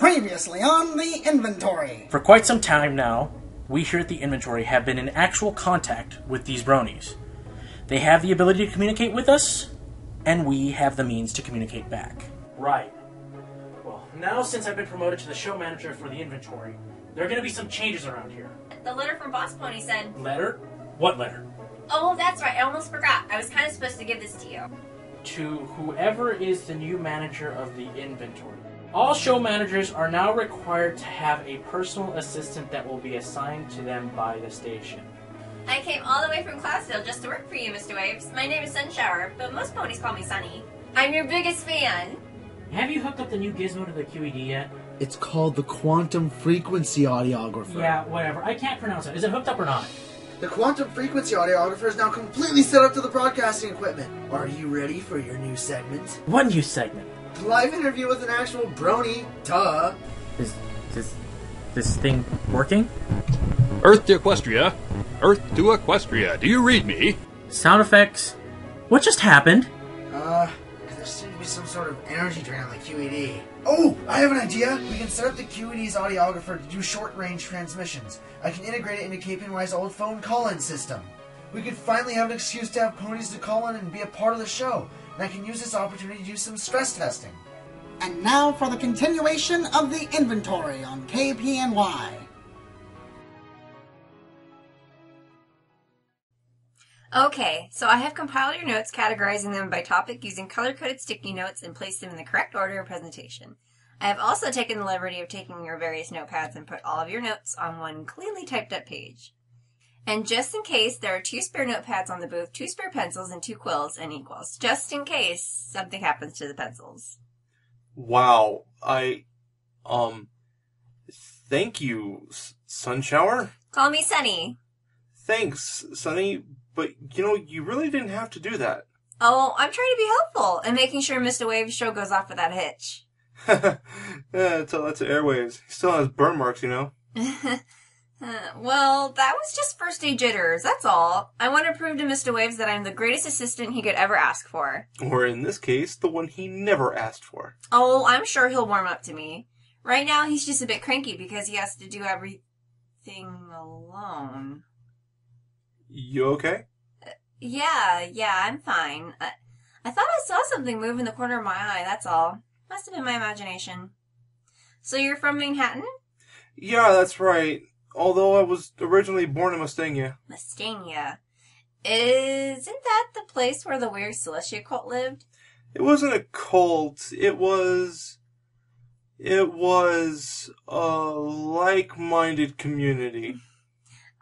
Previously on the inventory. For quite some time now, we here at the inventory have been in actual contact with these bronies. They have the ability to communicate with us, and we have the means to communicate back. Right. Well, now since I've been promoted to the show manager for the inventory, there are going to be some changes around here. The letter from Boss Pony said... Letter? What letter? Oh, that's right. I almost forgot. I was kind of supposed to give this to you. To whoever is the new manager of the inventory. All show managers are now required to have a personal assistant that will be assigned to them by the station. I came all the way from Cloudsville just to work for you, Mr. Waves. My name is Sunshower, but most ponies call me Sunny. I'm your biggest fan. Have you hooked up the new gizmo to the QED yet? It's called the Quantum Frequency Audiographer. Yeah, whatever. I can't pronounce it. Is it hooked up or not? The Quantum Frequency Audiographer is now completely set up to the broadcasting equipment. Are you ready for your new segment? What new segment? Live interview with an actual brony. Duh. Is this thing working? Earth to Equestria. Earth to Equestria. Do you read me? Sound effects? What just happened? There seems to be some sort of energy drain on the QED. Oh, I have an idea! We can set up the QED's audiographer to do short-range transmissions. I can integrate it into KPNY's old phone call-in system. We could finally have an excuse to have ponies to call in and be a part of the show. And I can use this opportunity to do some stress testing. And now for the continuation of the inventory on KPNY. Okay, so I have compiled your notes, categorizing them by topic using color-coded sticky notes and placed them in the correct order of presentation. I have also taken the liberty of taking your various notepads and put all of your notes on one cleanly typed-up page. And just in case, there are 2 spare notepads on the booth, 2 spare pencils, and 2 quills and equals. Just in case something happens to the pencils. Wow, thank you, Sunshower? Call me Sunny. Thanks, Sunny, but, you really didn't have to do that. Oh, I'm trying to be helpful and making sure Mr. Wave's show goes off without a hitch. Yeah, tell that to Airwaves. He still has burn marks, Well, that was just first-day jitters, that's all. I want to prove to Mr. Waves that I'm the greatest assistant he could ever ask for. Or in this case, the one he never asked for. Oh, I'm sure he'll warm up to me. Right now, he's just a bit cranky because he has to do everything alone. You okay? Yeah, I'm fine. I thought I saw something move in the corner of my eye, that's all. Must have been my imagination. So you're from Manhattan? Yeah, that's right. Although I was originally born in Mustania. Mustania. Isn't that the place where the weird Celestia cult lived? It wasn't a cult. It was a like-minded community.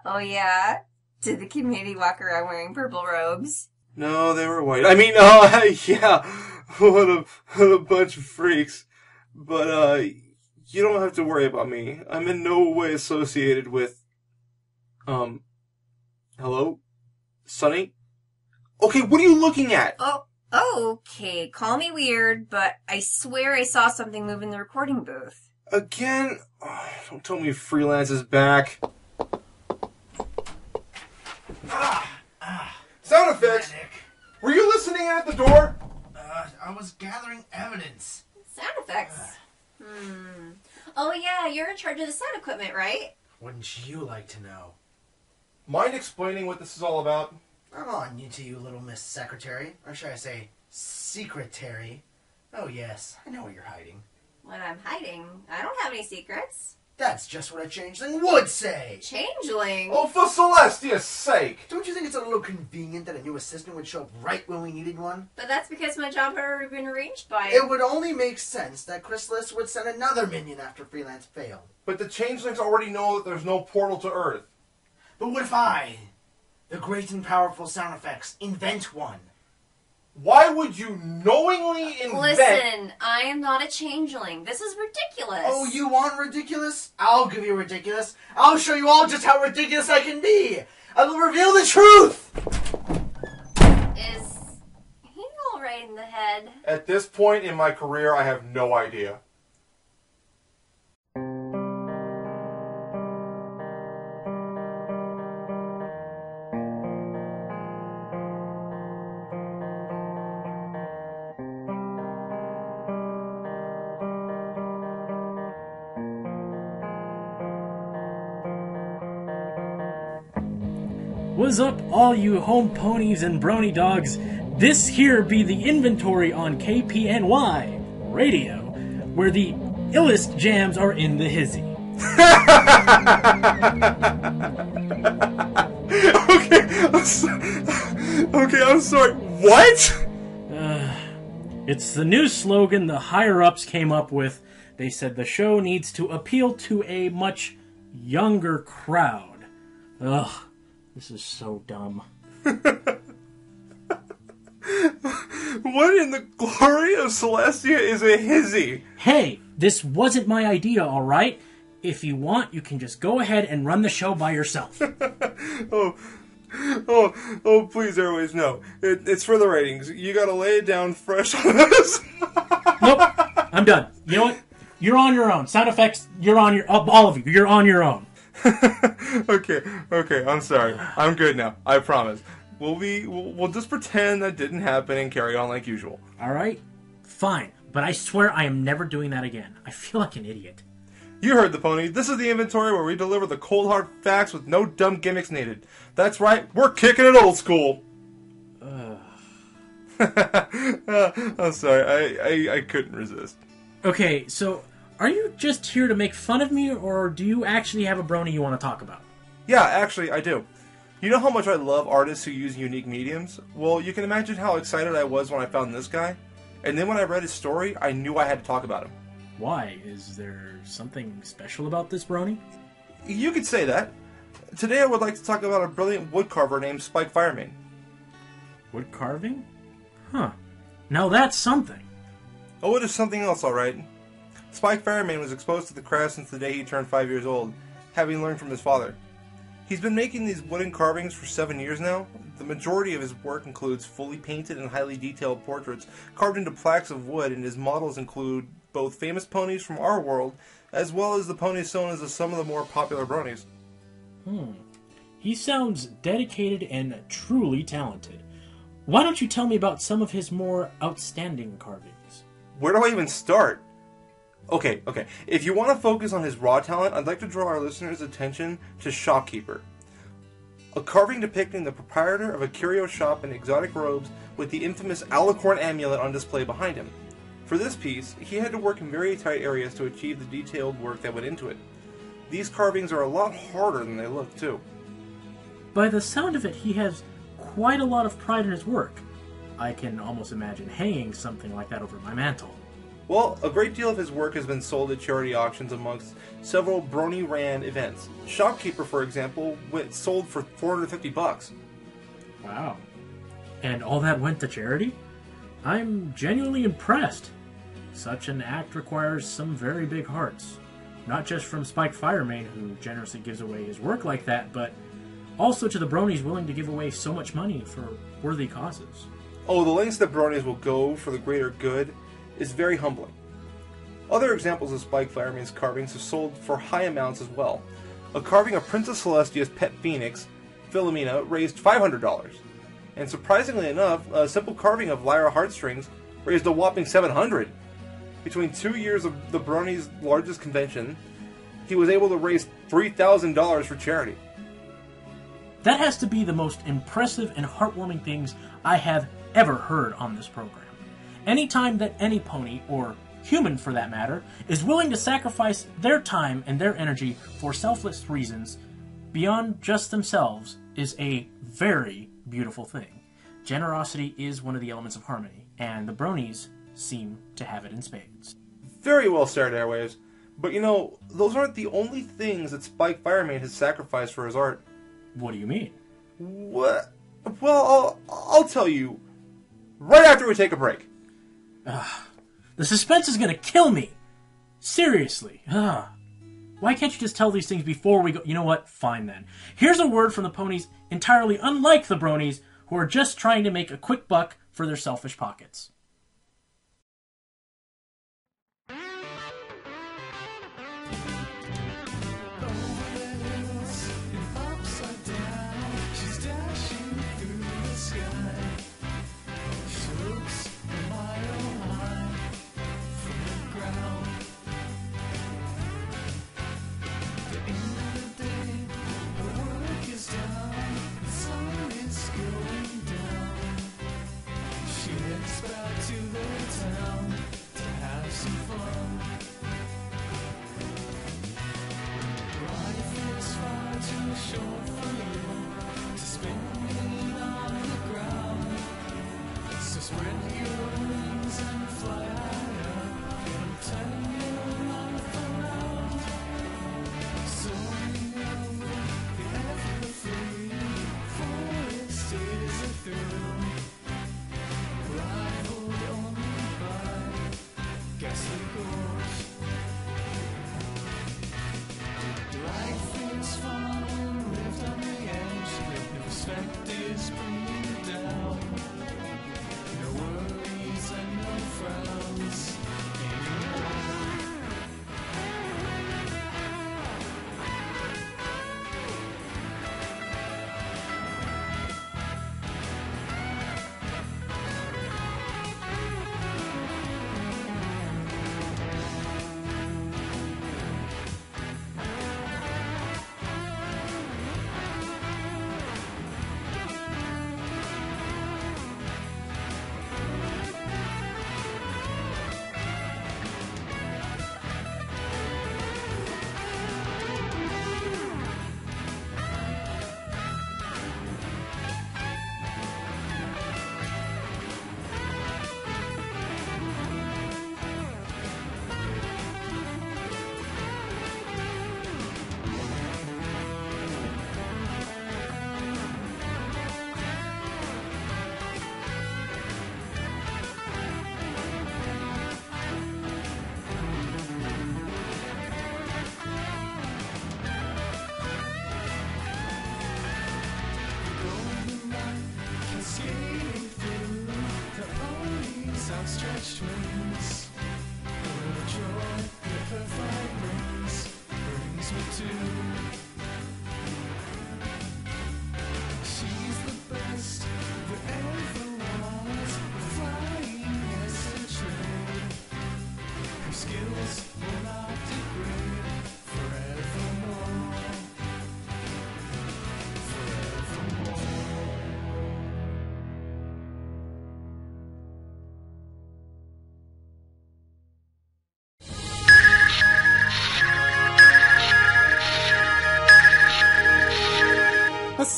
Oh yeah? Did the community walk around wearing purple robes? No, they were white. I mean, yeah. What a bunch of freaks. But, you don't have to worry about me. I'm in no way associated with, hello? Sunny? Okay, what are you looking at? Oh, okay. Call me weird, but I swear I saw something move in the recording booth. Again? Oh, don't tell me freelance is back. Sound effects! Were you listening at the door? I was gathering evidence. Sound effects. Oh yeah, you're in charge of the sound equipment, right? Wouldn't you like to know? Mind explaining what this is all about? I'm on you to you, little Miss Secretary. Or should I say, Secretary? Oh yes, I know what you're hiding. What I'm hiding? I don't have any secrets. That's just what a changeling would say! Changeling? Oh, for Celestia's sake! Don't you think it's a little convenient that a new assistant would show up right when we needed one? But that's because my job had already been arranged by... It would only make sense that Chrysalis would send another minion after Freelance failed. But the changelings already know that there's no portal to Earth. But what if I, the great and powerful sound effects, invent one? Why would you knowingly invent... Listen, I am not a changeling. This is ridiculous. Oh, you want ridiculous? I'll give you ridiculous. I'll show you all just how ridiculous I can be. I will reveal the truth. Is he all right in the head? At this point in my career, I have no idea. What's up, all you home ponies and brony dogs? This here be the inventory on KPNY Radio, where the illest jams are in the hizzy. Okay, I'm sorry. What? It's the new slogan the higher-ups came up with. They said the show needs to appeal to a much younger crowd. Ugh, this is so dumb. What in the glory of Celestia is a hizzy? Hey, this wasn't my idea, alright? If you want, you can just go ahead and run the show by yourself. Oh, please, Airways, no. It's for the ratings. You gotta lay it down fresh on us. Nope, I'm done. You know what? You're on your own. Sound effects, you're on your... all of you, you're on your own. Okay, I'm sorry. I'm good now. I promise. We'll just pretend that didn't happen and carry on like usual. Alright? Fine. But I swear I am never doing that again. I feel like an idiot. You heard the pony. This is the inventory where we deliver the cold hard facts with no dumb gimmicks needed. That's right, we're kicking it old school. I'm sorry, I couldn't resist. Okay, so are you just here to make fun of me, or do you actually have a brony you want to talk about? Yeah, actually, I do. You know how much I love artists who use unique mediums? Well, you can imagine how excited I was when I found this guy. And then when I read his story, I knew I had to talk about him. Why? Is there something special about this brony? You could say that. Today I would like to talk about a brilliant woodcarver named SpikeFireMane. Wood carving? Huh. Now that's something. Oh, it is something else, alright. SpikeFireMane was exposed to the craft since the day he turned 5 years old, having learned from his father. He's been making these wooden carvings for 7 years now. The majority of his work includes fully painted and highly detailed portraits carved into plaques of wood, and his models include both famous ponies from our world, as well as the ponies sewn as some of the more popular bronies. He sounds dedicated and truly talented. Why don't you tell me about some of his more outstanding carvings? Where do I even start? Okay. If you want to focus on his raw talent, I'd like to draw our listeners' attention to Shopkeeper. A carving depicting the proprietor of a curio shop in exotic robes with the infamous alicorn amulet on display behind him. For this piece, he had to work in very tight areas to achieve the detailed work that went into it. These carvings are a lot harder than they look, too. By the sound of it, he has quite a lot of pride in his work. I can almost imagine hanging something like that over my mantle. Well, a great deal of his work has been sold at charity auctions amongst several brony-ran events. Shopkeeper, for example, sold for $450. Wow. And all that went to charity? I'm genuinely impressed. Such an act requires some very big hearts. Not just from SpikeFireMane, who generously gives away his work like that, but also to the bronies willing to give away so much money for worthy causes. Oh, the lengths that bronies will go for the greater good is very humbling. Other examples of SpikeFiremane's carvings have sold for high amounts as well. A carving of Princess Celestia's pet phoenix, Philomena, raised $500. And surprisingly enough, a simple carving of Lyra Heartstrings raised a whopping $700. Between 2 years of the brony's largest convention, he was able to raise $3,000 for charity. That has to be the most impressive and heartwarming things I have ever heard on this program. Anytime that any pony, or human for that matter, is willing to sacrifice their time and their energy for selfless reasons beyond just themselves is a very beautiful thing. Generosity is one of the elements of harmony, and the bronies seem to have it in spades. Very well said, Airwaves. But you know, those aren't the only things that SpikeFireMane has sacrificed for his art. What do you mean? What? Well, I'll tell you right after we take a break. The suspense is gonna kill me! Seriously. Why can't you just tell these things before we go? You know what? Fine then. Here's a word from the ponies entirely unlike the bronies, who are just trying to make a quick buck for their selfish pockets.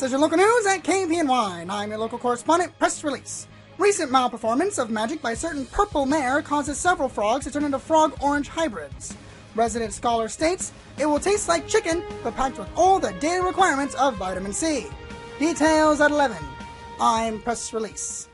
This is your local news at KPNY, and I'm your local correspondent, Press Release. Recent malperformance of magic by certain purple mare causes several frogs to turn into frog-orange hybrids. Resident scholar states it will taste like chicken, but packed with all the daily requirements of vitamin C. Details at 11. I'm Press Release.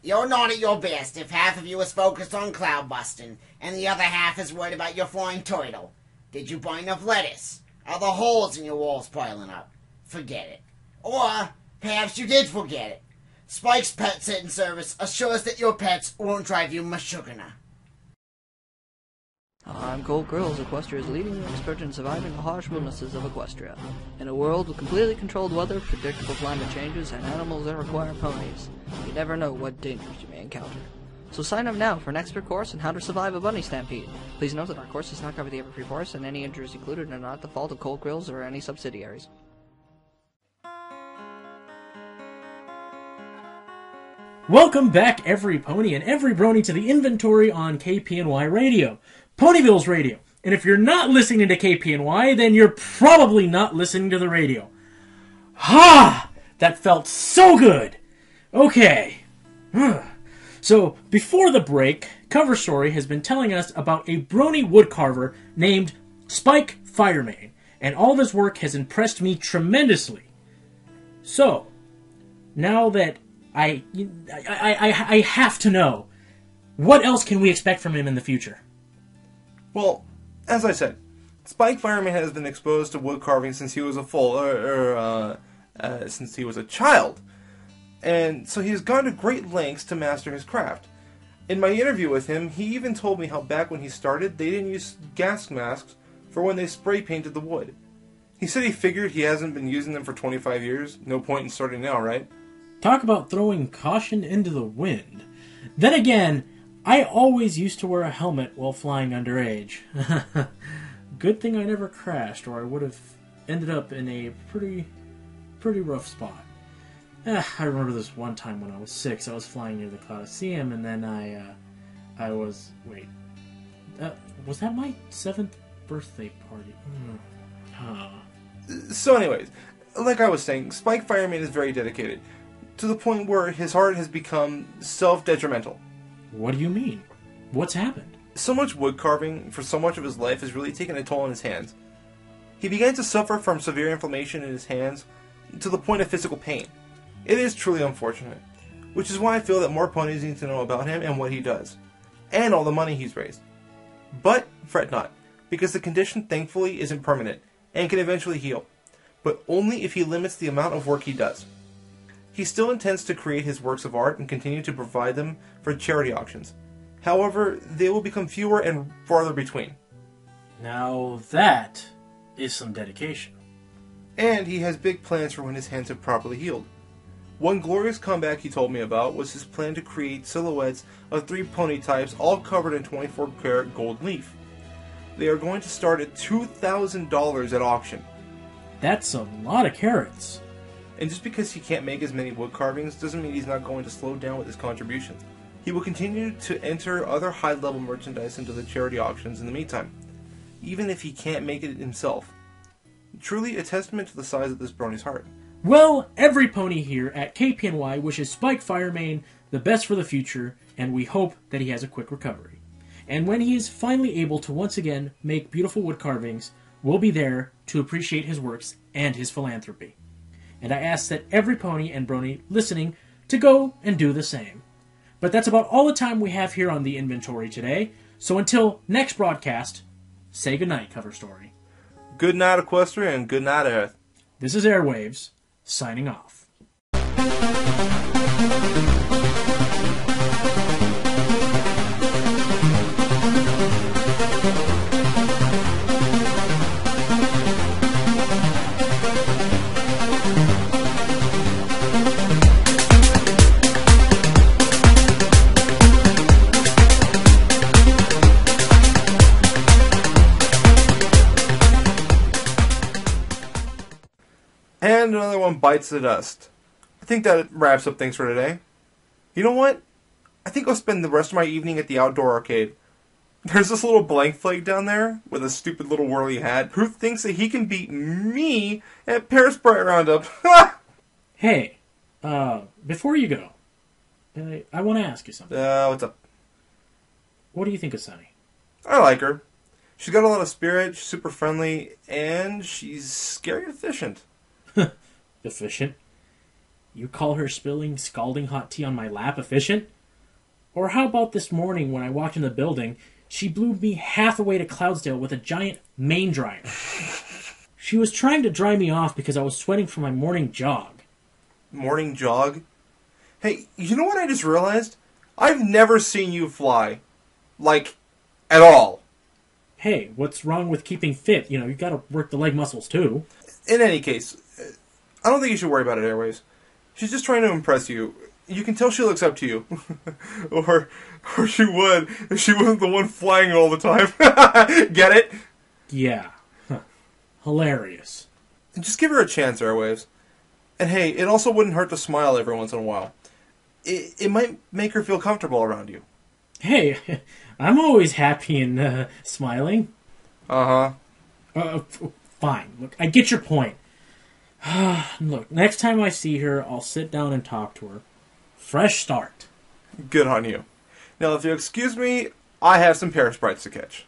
You're not at your best if half of you is focused on cloud busting, and the other half is worried about your flying turtle. Did you buy enough lettuce? Are the holes in your walls piling up? Forget it. Or, perhaps you did forget it. Spike's Pet Sitting Service assures that your pets won't drive you mashugana. I'm Cole Grills, Equestria's leading expert in surviving the harsh wilderness of Equestria. In a world with completely controlled weather, predictable climate changes, and animals that require ponies, you never know what dangers you may encounter. So sign up now for an expert course on how to survive a bunny stampede. Please note that our course does not cover the Everfree forest, and any injuries included are not the fault of Cole Grills or any subsidiaries. Welcome back, every pony and every brony, to the inventory on KPNY Radio, Ponyville's radio. And if you're not listening to KPNY, then you're probably not listening to the radio. Ha! That felt so good! Okay. So, before the break, Cover Story has been telling us about a brony woodcarver named SpikeFireMane, and all of his work has impressed me tremendously. So, now that I have to know, what else can we expect from him in the future? Well, as I said, SpikeFireMane has been exposed to wood carving since he was since he was a child, and so he has gone to great lengths to master his craft. In my interview with him, he even told me how back when he started, they didn't use gas masks for when they spray painted the wood. He said he figured he hasn't been using them for 25 years. No point in starting now, right? Talk about throwing caution into the wind. Then again, I always used to wear a helmet while flying underage. Good thing I never crashed, or I would have ended up in a pretty rough spot. I remember this one time when I was 6, I was flying near the Coliseum, and then was that my 7th birthday party? So anyways, like I was saying, SpikeFireMane is very dedicated, to the point where his heart has become self-detrimental. What do you mean? What's happened? So much wood carving for so much of his life has really taken a toll on his hands. He began to suffer from severe inflammation in his hands to the point of physical pain. It is truly unfortunate, which is why I feel that more ponies need to know about him and what he does, and all the money he's raised. But fret not, because the condition thankfully isn't permanent and can eventually heal, but only if he limits the amount of work he does. He still intends to create his works of art and continue to provide them for charity auctions. However, they will become fewer and farther between. Now that is some dedication. And he has big plans for when his hands have properly healed. One glorious comeback he told me about was his plan to create silhouettes of 3 pony types all covered in 24-karat gold leaf. They are going to start at $2,000 at auction. That's a lot of carats. And just because he can't make as many wood carvings doesn't mean he's not going to slow down with his contributions. He will continue to enter other high-level merchandise into the charity auctions in the meantime, even if he can't make it himself. Truly a testament to the size of this brony's heart. Well, every pony here at KPNY wishes SpikeFireMane the best for the future, and we hope that he has a quick recovery. And when he is finally able to once again make beautiful wood carvings, we'll be there to appreciate his works and his philanthropy. And I ask that every pony and brony listening to go and do the same. But that's about all the time we have here on the inventory today, so until next broadcast, say goodnight, Cover Story. Good night, Equestria, and good night, Earth. This is Airwaves, signing off. And another one bites the dust. I think that wraps up things for today. You know what? I think I'll spend the rest of my evening at the outdoor arcade. There's this little blank flake down there with a stupid little whirly hat who thinks that he can beat me at Parasprite Roundup. Hey, before you go, I want to ask you something. What's up? What do you think of Sunny? I like her. She's got a lot of spirit, she's super friendly, and she's scary efficient. Efficient? You call her spilling scalding hot tea on my lap efficient? Or how about this morning when I walked in the building, she blew me half away to Cloudsdale with a giant main dryer. She was trying to dry me off because I was sweating from my morning jog. Morning jog? Hey, you know what I just realized? I've never seen you fly. Like, at all. Hey, what's wrong with keeping fit? You gotta work the leg muscles too. In any case, I don't think you should worry about it, Airways. She's just trying to impress you. You can tell she looks up to you. or she would if she wasn't the one flying all the time. Get it? Yeah. Hilarious. Just give her a chance, Airwaves. And hey, it also wouldn't hurt to smile every once in a while. It might make her feel comfortable around you. Hey, I'm always happy and smiling. Uh-huh. Fine. Look, I get your point. Look, next time I see her, I'll sit down and talk to her. Fresh start. Good on you. Now, if you excuse me, I have some Parasprites to catch.